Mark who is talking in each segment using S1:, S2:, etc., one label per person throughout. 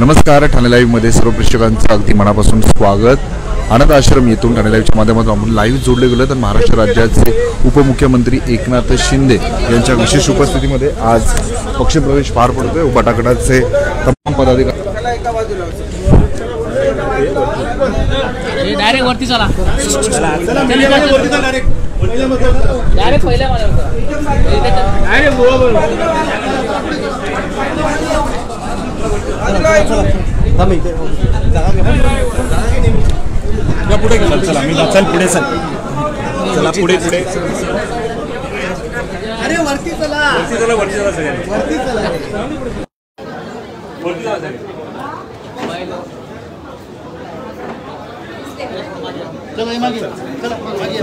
S1: नमस्कार, ठाणे लाईव्हमध्ये सर्व प्रेक्षकांचं अगदी मनापासून स्वागत। अनाथ आश्रम येथून ठाणे लाईव्हच्या माध्यमातून आपण लाईव्ह जोडले गेलो तर महाराष्ट्र राज्याचे उपमुख्यमंत्री एकनाथ शिंदे यांच्या विशेष उपस्थितीमध्ये आज पक्षप्रवेश पार पडतोय। उभाटा गटाचे तमाम पदाधिकारी
S2: डायरेक्ट वरती चला डायरेक्ट पहिल्या
S3: पुढे चला मी चल पुढे चला पुढे
S4: अरे वरती चला वरती चला चला मागे चला मागे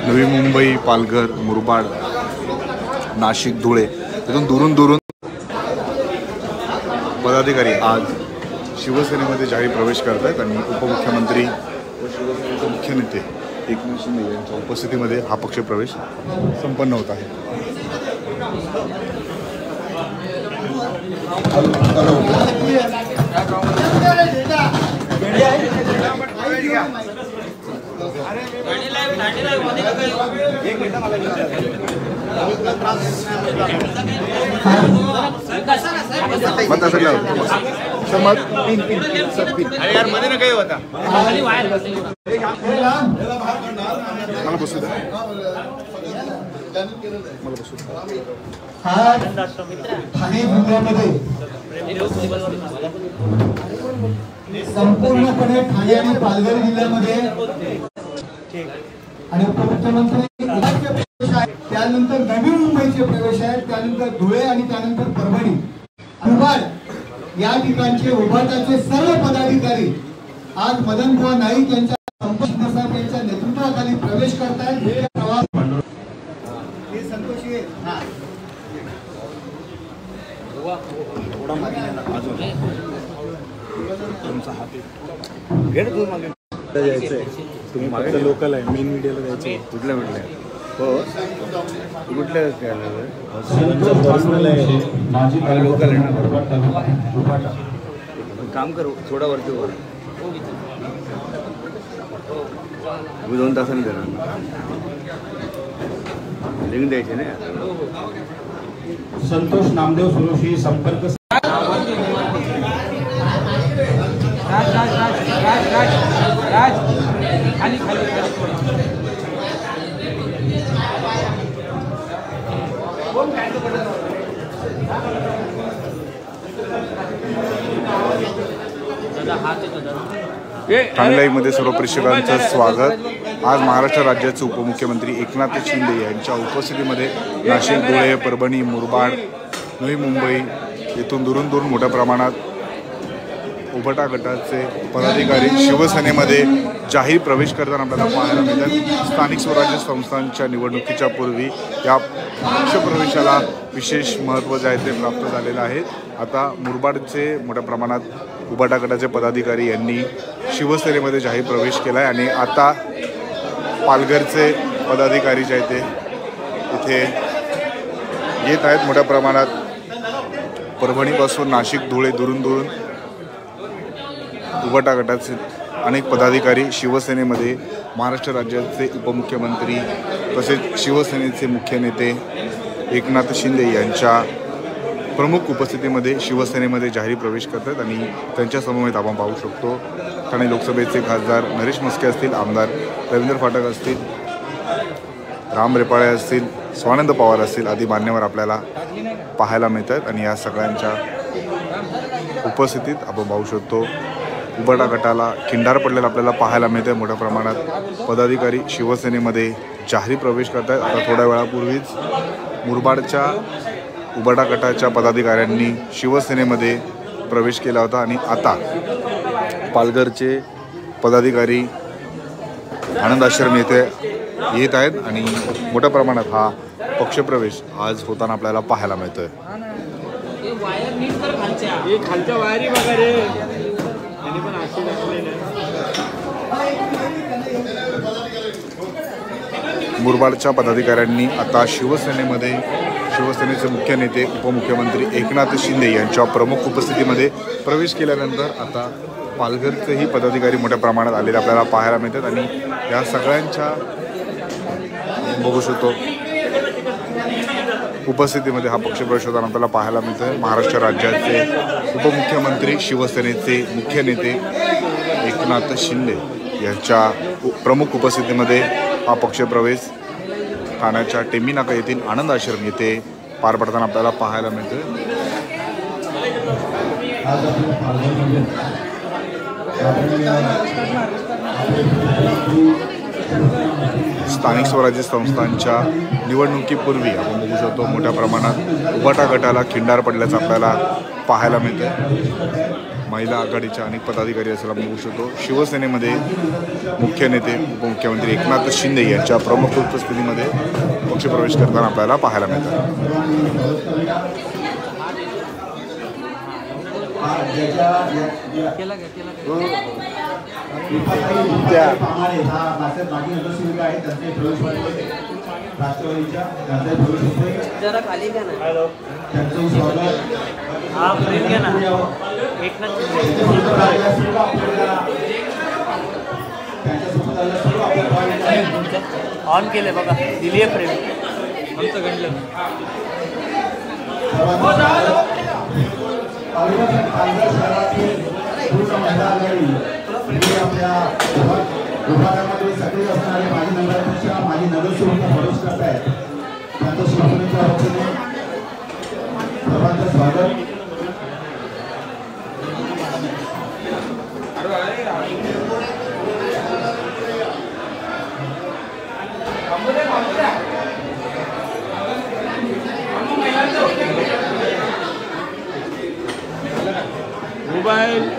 S1: नवी मुंबई, पालघर, मुरबाड, नाशिक, धुळे इथून दुरून पदाधिकारी आज शिवसेनेमध्ये जाहीर प्रवेश करत आहेत आणि उपमुख्यमंत्री व शिवसेनेचे मुख्य नेते एकनाथ शिंदे यांच्या उपस्थितीमध्ये हा पक्षप्रवेश संपन्न होत आहे।
S4: ठाणे जिल्ह्यामध्ये संपूर्णपणे ठाणे आणि पालघर जिल्ह्यामध्ये आणि उपमुख्यमंत्री त्यानंतर नवी मुंबईचे प्रवेश आहेत, त्यानंतर धुळे आणि त्यानंतर परभणी, मुरबाड या ठिकाणचे उभाटाचे सर्व पदाधिकारी आज मदनबुवा नाईक यांच्या यांच्या नेतृत्वाखाली प्रवेश करतायत। संतोषी
S3: तुम्ही मागे लोकल आहे, मेन मीडियाला जायचं कुठल्या म्हटलं हो कुठल्या लोकल आहे ना, काम करू थोडा वरती वर मी 2 तासांनी देणार लिंक द्यायचे ना।
S5: संतोष नामदेव सुरोशी संपर्क
S2: राज खाली
S1: ठाणे लाईव्हमध्ये सर्व प्रेक्षकांचं स्वागत। आज महाराष्ट्र राज्याचे उपमुख्यमंत्री एकनाथ शिंदे यांच्या उपस्थितीमध्ये नाशिक, धुळे, परभणी, मुरबाड, नवी मुंबई येथून दुरून मोठ्या प्रमाणात उभाटा गटाचे पदाधिकारी शिवसेनेमध्ये जाहीर प्रवेश करताना आपल्याला पाहायला मिळतात। स्थानिक स्वराज्य संस्थांच्या निवडणुकीच्या पूर्वी या पक्षप्रवेशाला विशेष महत्त्व जे आहे ते प्राप्त झालेलं आहे। आता मुरबाडचे मोठ्या प्रमाणात उभाटा गटाचे पदाधिकारी यांनी शिवसेनेमध्ये जाहीर प्रवेश केला आहे आणि आता पालघरचे पदाधिकारी जे आहेत ते इथे येत आहेत मोठ्या प्रमाणात। परभणीपासून नाशिक, धुळे दुरून उभाटा गटाचे अनेक पदाधिकारी शिवसेनेमध्ये महाराष्ट्र राज्याचे उपमुख्यमंत्री तसेच शिवसेनेचे मुख्य नेते एकनाथ शिंदे यांच्या प्रमुख उपस्थितीमध्ये शिवसेनेमध्ये जाहीर प्रवेश करतात आणि त्यांच्या समवेत आपण पाहू शकतो ठाणे लोकसभेचे खासदार नरेश म्हस्के असतील, आमदार रवींद्र फाटक असतील, राम रेपाळे असतील, स्वानंद पवार असतील आदी मान्यवर आपल्याला पाहायला मिळतात आणि या सगळ्यांच्या उपस्थितीत आपण पाहू शकतो उभाटा गटाला खिंडार पडलेला आपल्याला पाहायला मिळते। मोठ्या प्रमाणात पदाधिकारी शिवसेनेमध्ये जाहीर प्रवेश करत आहेत। आता थोड्या वेळापूर्वीच मुरबाडच्या उबाटा गटाच्या पदाधिकाऱ्यांनी शिवसेनेमध्ये प्रवेश केला होता आणि आता पालघरचे पदाधिकारी आनंद आश्रम येथे येत आहेत आणि मोठ्या प्रमाणात हा पक्षप्रवेश आज होताना आपल्याला पाहायला मिळतोय.
S2: वायर नीट कर खालच्या वायरी बघा रे. त्यांनी पण अशी दाखवलेलं
S1: मुरबाडच्या पदाधिकाऱ्यांनी आता शिवसेनेचे मुख्य नेते उपमुख्यमंत्री एकनाथ शिंदे यांच्या प्रमुख उपस्थितीमध्ये प्रवेश केल्यानंतर आता पालघरचेही पदाधिकारी मोठ्या प्रमाणात आलेले आपल्याला पाहायला मिळतात आणि या सगळ्यांच्या बघू शकतो उपस्थितीमध्ये हा पक्षप्रवेश होताना आपल्याला पाहायला मिळतोय. महाराष्ट्र राज्याचे उपमुख्यमंत्री शिवसेनेचे मुख्य नेते एकनाथ शिंदे यांच्या प्रमुख उपस्थितीमध्ये हा पक्षप्रवेश ठाण्याच्या टेंबी नाका येथील आनंद आश्रम येथे पार पडताना आपल्याला पाहायला मिळतोय. स्थानिक स्वराज्य संस्थांच्या निवडणुकीपूर्वी आपण बघू शकतो मोठ्या प्रमाणात उबाटा गटाला खिंडार पडल्याचं आपल्याला पाहायला मिळतं. महिला आघाडीच्या अनेक पदाधिकारी असं आपण बघू शकतो. शिवसेनेमध्ये मुख्य नेते उपमुख्यमंत्री एकनाथ शिंदे यांच्या प्रमुख उपस्थितीमध्ये पक्षप्रवेश करताना आपल्याला पाहायला मिळतं.
S2: जरा खाली घ्या ना. हा फ्रेम घ्या ना. एकनाथ ऑन केले बघा. दिली आहे फ्रेम. आमचं घडलं.
S4: विभागामध्ये सगळे असणारे माजी नगराध्यक्ष माजी नगरसेवक प्रवेश करत आहेत. त्यांचं शिवसेनेच्या वतीने सर्वांचं स्वागत.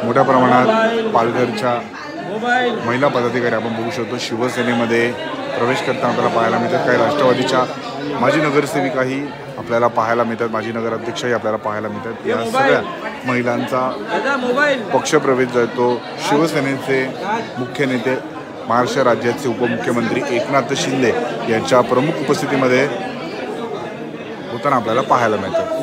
S1: मोठ्या प्रमाणात पालघरच्या महिला पदाधिकारी आपण बघू शकतो शिवसेनेमध्ये प्रवेश करताना आपल्याला पाहायला मिळतात. काही राष्ट्रवादीच्या माजी नगरसेविकाही आपल्याला पाहायला मिळतात. माजी नगराध्यक्षही आपल्याला पाहायला मिळतात. या सगळ्या महिलांचा पक्षप्रवेश जातो. शिवसेनेचे मुख्य नेते महाराष्ट्र राज्याचे उपमुख्यमंत्री एकनाथ शिंदे यांच्या प्रमुख उपस्थितीमध्ये होताना आपल्याला पाहायला मिळतं.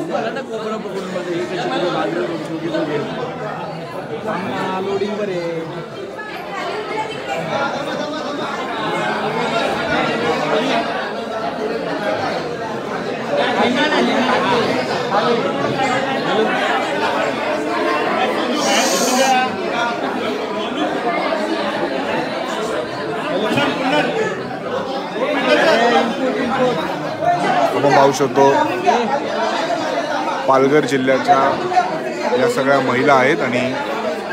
S1: आपण पाहू शकतो पालघर जिल्ह्याच्या या सगळ्या महिला आहेत आणि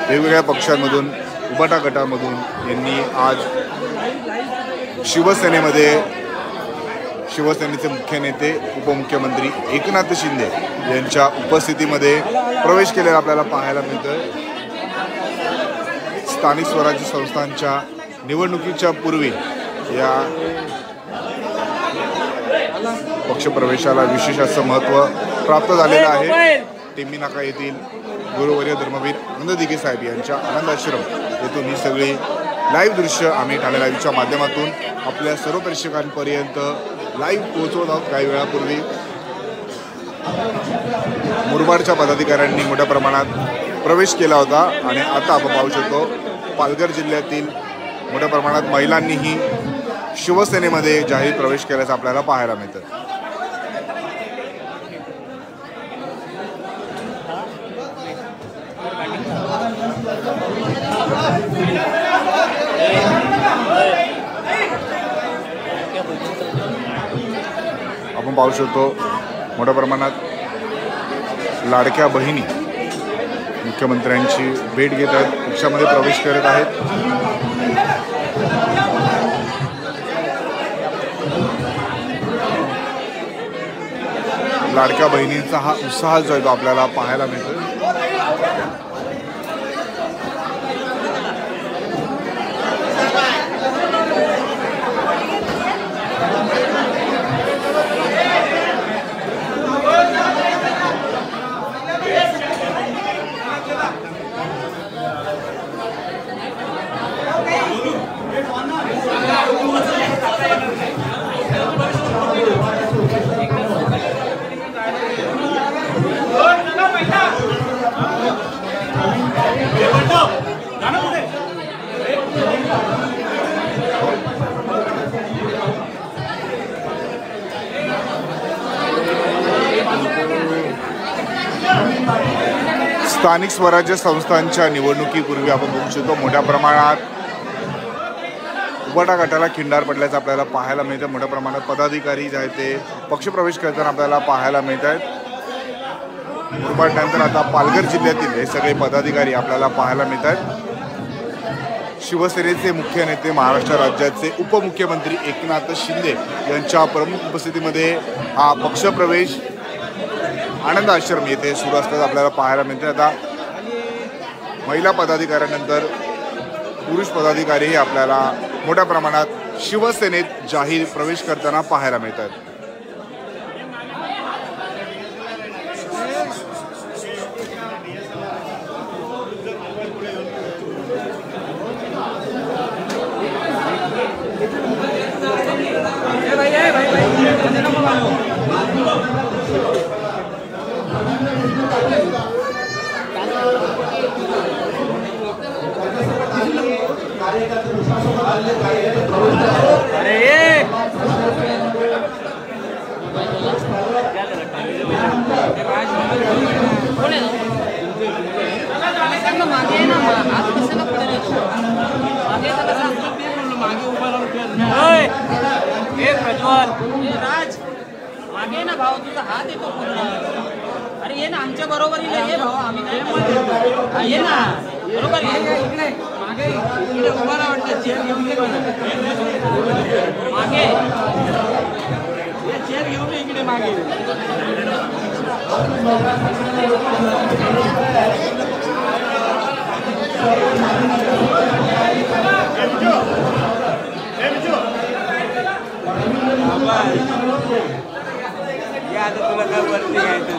S1: वेगवेगळ्या पक्षांमधून उबाटा गटामधून यांनी आज शिवसेनेचे मुख्य नेते उपमुख्यमंत्री एकनाथ शिंदे यांच्या उपस्थितीमध्ये प्रवेश केलेला आपल्याला पाहायला मिळतोय. स्थानिक स्वराज्य संस्थांच्या निवडणुकीच्या पूर्वी या पक्षप्रवेशाला विशेष असं महत्त्व प्राप्त झालेलं आहे. टेंबी नाका येथील गुरुवर्य धर्मवीर आनंद दिघे साहेब यांच्या आनंद आश्रम येथून ही सगळी लाईव्ह दृश्य आम्ही ठाणे लाईव्हच्या माध्यमातून आपल्या सर्व प्रेक्षकांपर्यंत लाईव्ह पोहोचवत आहोत. काही वेळापूर्वी मुरबाडच्या पदाधिकाऱ्यांनी मोठ्या प्रमाणात प्रवेश केला होता आणि आता आपण पाहू शकतो पालघर जिल्ह्यातील मोठ्या प्रमाणात महिलांनीही शिवसेनेमध्ये जाहीर प्रवेश केल्याचं आपल्याला पाहायला मिळतं. आपण पाहू शकतो मोठ्या प्रमाणात लाडक्या बहिणी मुख्यमंत्र्यांची भेट घेत आहेत, पक्षामध्ये प्रवेश करत आहेत. लाडक्या बहिणींचा हा उत्साह जो आहे तो आपल्याला पाहायला मिळतो. स्थानिक स्वराज्य संस्थांच्या निवडणुकीपूर्वी आपण बघू शकतो मोठ्या प्रमाणात उबाटा गटाला खिंडार पडल्याचं आपल्याला पाहायला मिळतं. मोठ्या प्रमाणात पदाधिकारी जे आहेत ते पक्षप्रवेश करताना आपल्याला पाहायला मिळत आहेत. मुरबाडनंतर आता पालघर जिल्ह्यातील हे सगळे पदाधिकारी आपल्याला पाहायला मिळत आहेत. शिवसेनेचे मुख्य नेते महाराष्ट्र राज्याचे उपमुख्यमंत्री एकनाथ शिंदे यांच्या प्रमुख उपस्थितीमध्ये हा पक्षप्रवेश आनंद आश्रम येथे सुरू असताना आपल्याला पाहायला मिळते. आता महिला पदाधिकाऱ्यांनंतर पुरुष पदाधिकारीही आपल्याला मोठ्या प्रमाणात शिवसेनेत जाहीर प्रवेश करताना पाहायला मिळतात.
S2: मागे ना भाऊ तुझा हात येतो पूर्ण. अरे ये ना आमच्या बरोबर ये भाऊ आम्ही ये ना बरोबर इकडे मागे इकडे उभारा वाटतं चेअर घेऊन ये मागे चेअर घेऊन इकडे मागे. आता तुला काय वरती घ्यायचं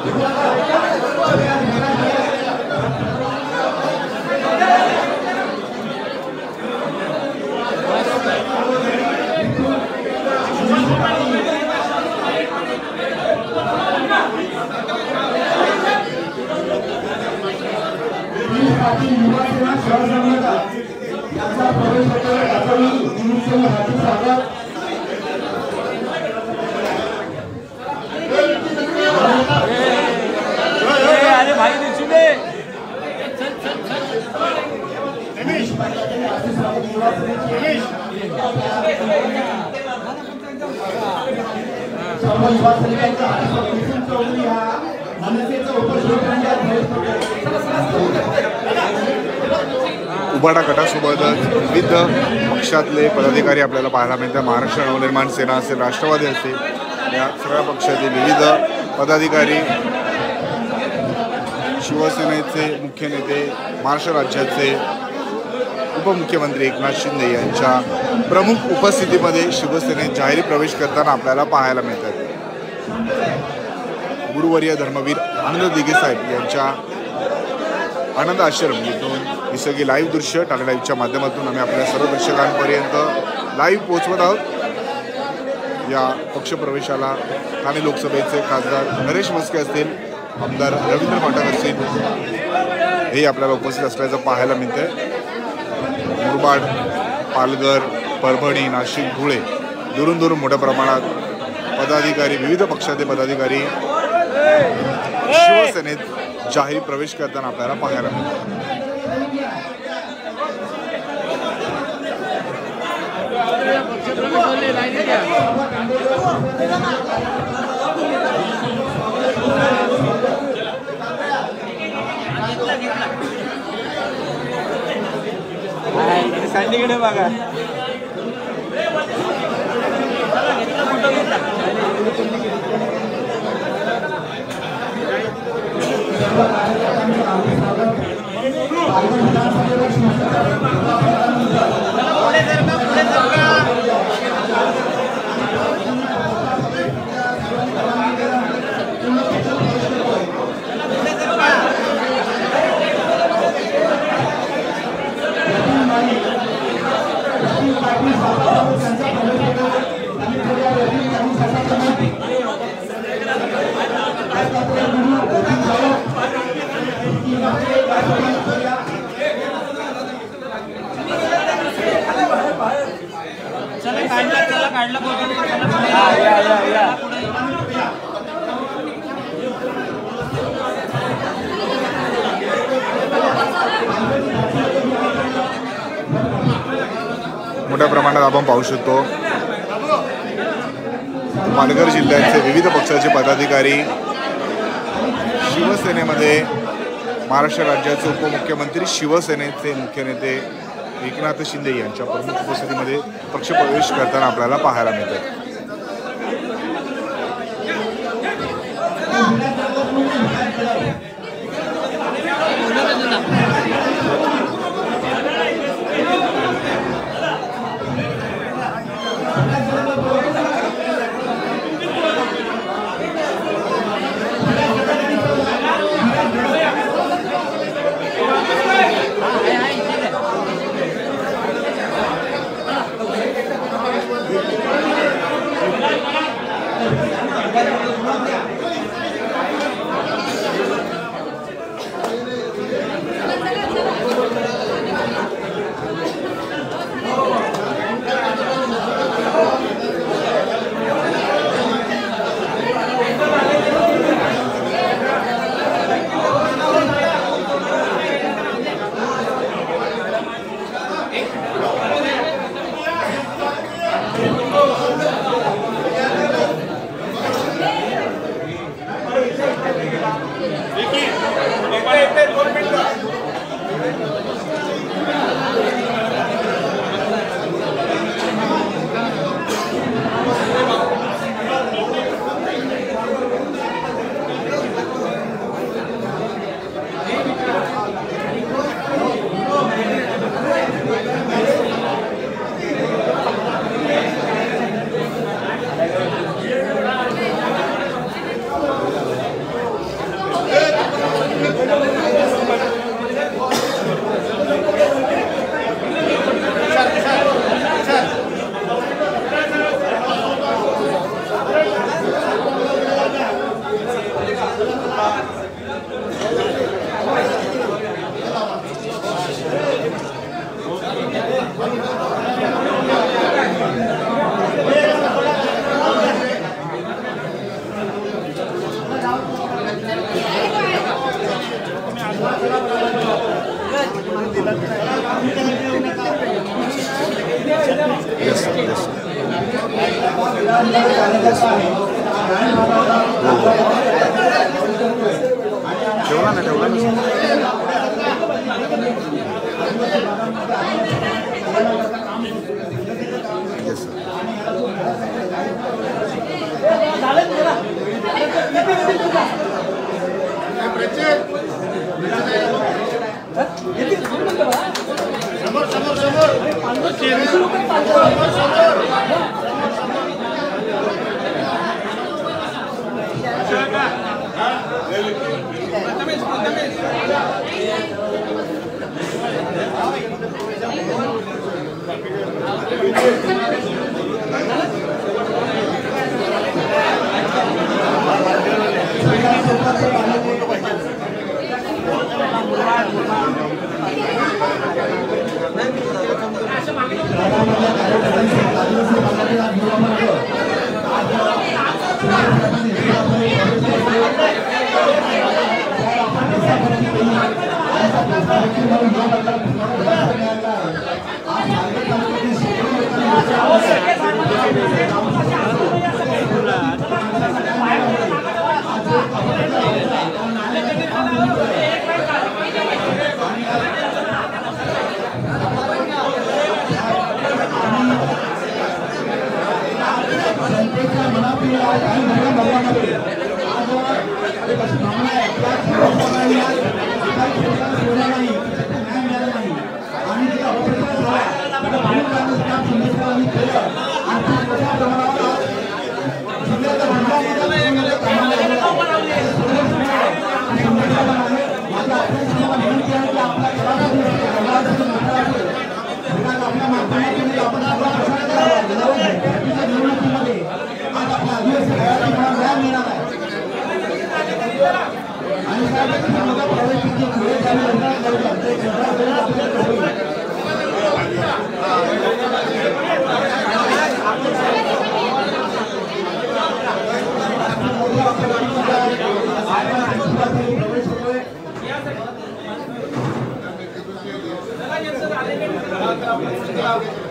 S1: उबाटा गटासोबत विविध पक्षातले पदाधिकारी आपल्याला पाहायला मिळतात. महाराष्ट्र नवनिर्माण सेना असेल, राष्ट्रवादी असेल, या सगळ्या पक्षाचे विविध पदाधिकारी, शिवसेनेचे मुख्य नेते, महाराष्ट्र राज्याचे उपमुख्यमंत्री एकनाथ शिंदे यांच्या प्रमुख उपस्थितीमध्ये शिवसेनेत जाहीर प्रवेश करताना आपल्याला पाहायला मिळतात. गुरुवर्य धर्मवीर आनंद दिघे साहेब यांच्या आनंद आश्रम येथून ही सगळी लाईव्ह दृश्य टाटा लाईव्हच्या माध्यमातून आम्ही आपल्या सर्व दर्शकांपर्यंत लाईव्ह पोहोचवत आहोत. या पक्षप्रवेशाला ठाणे लोकसभेचे खासदार नरेश म्हस्के असतील, आमदार रवींद्र पाठक असतील, हे आपल्याला उपस्थित असल्याचं पाहायला मिळतंय. मुरबाड, पालघर, परभणी, नाशिक, धुळे दुरून दुरून मोठ्या प्रमाणात पदाधिकारी, विविध पक्षाचे पदाधिकारी शिवसेनेत जाहीर प्रवेश करताना आपल्याला पाहायला मिळतात.
S2: सांडीकडे बघा.
S1: मोठ्या प्रमाणात आपण पाहू शकतो पालघर जिल्ह्याचे विविध पक्षाचे पदाधिकारी शिवसेनेमध्ये महाराष्ट्र राज्याचे उपमुख्यमंत्री शिवसेनेचे मुख्य नेते एकनाथ शिंदे यांच्या प्रमुख उपस्थितीमध्ये पक्षप्रवेश करताना आपल्याला पाहायला मिळतात.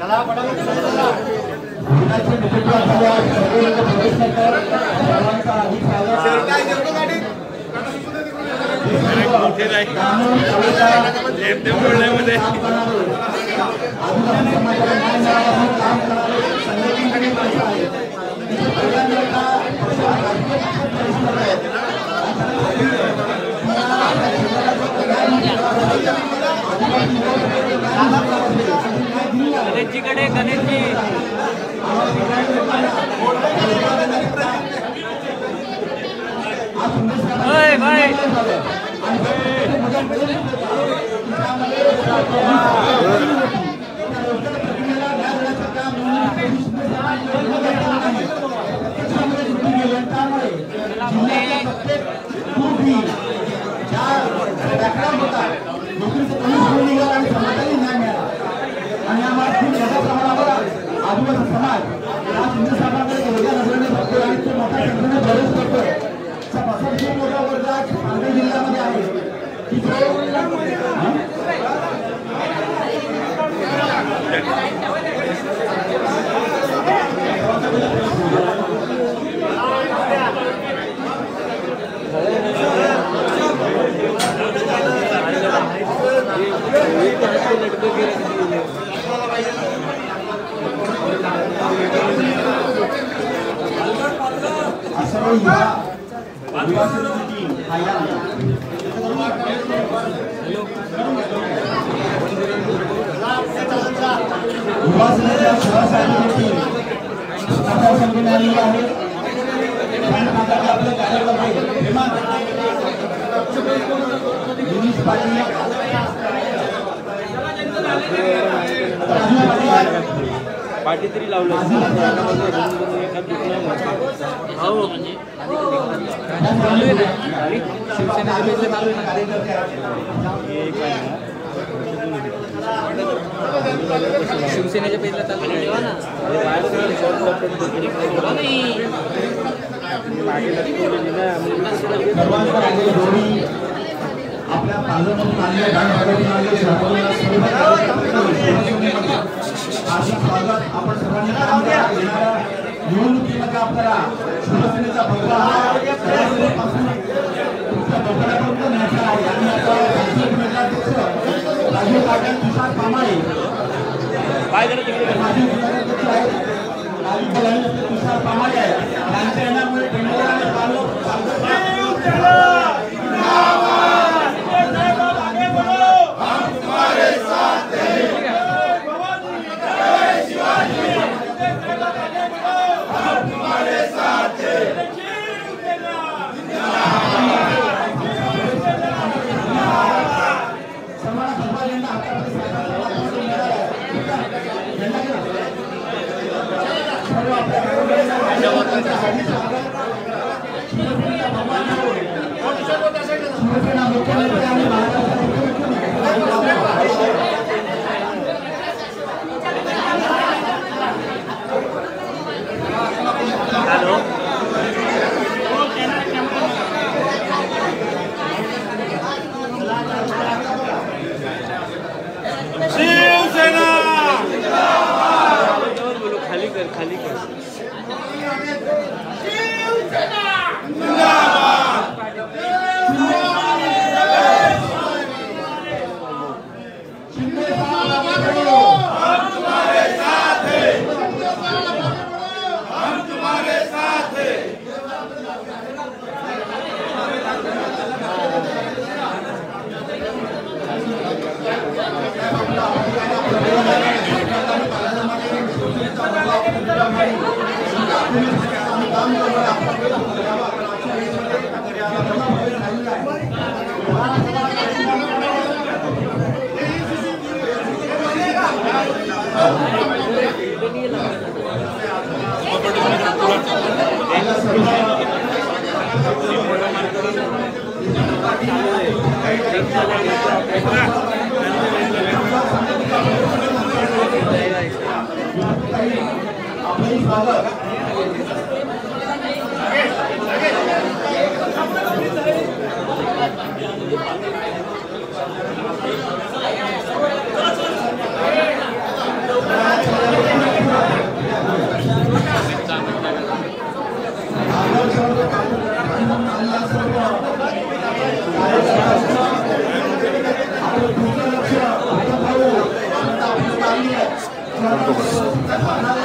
S4: भोजनाचे नेतृत्व सर्व प्रवेश करतात सर्वांचा अधिक
S2: गणेशजीकडे गणेशजी
S4: आदिवासी समाज या हिंदू समाजाकडे वेगळ्या नजरेने बघतो आणि तो मोठ्या संख्येने प्रवेश करतोय. असा खूप मोठा वर्ग आज नांदेड जिल्ह्यामध्ये आहे की युवासेनेच्या शहरासाठी संघटना आलेली आहे. आपले कार्यकर्ते पाटील
S3: पाठी तरी लावलं
S2: शिवसेनेच्या पेजला चालू
S4: आपल्या पालकांनी आणले आपण सर्वांनी निवडणुकीमध्ये आपल्याला शिवसेनेचा बदला राजीव पाटील तुषार कामाळे तुषार कामाळे यांच्या येण्यामुळे
S1: करतो बरं.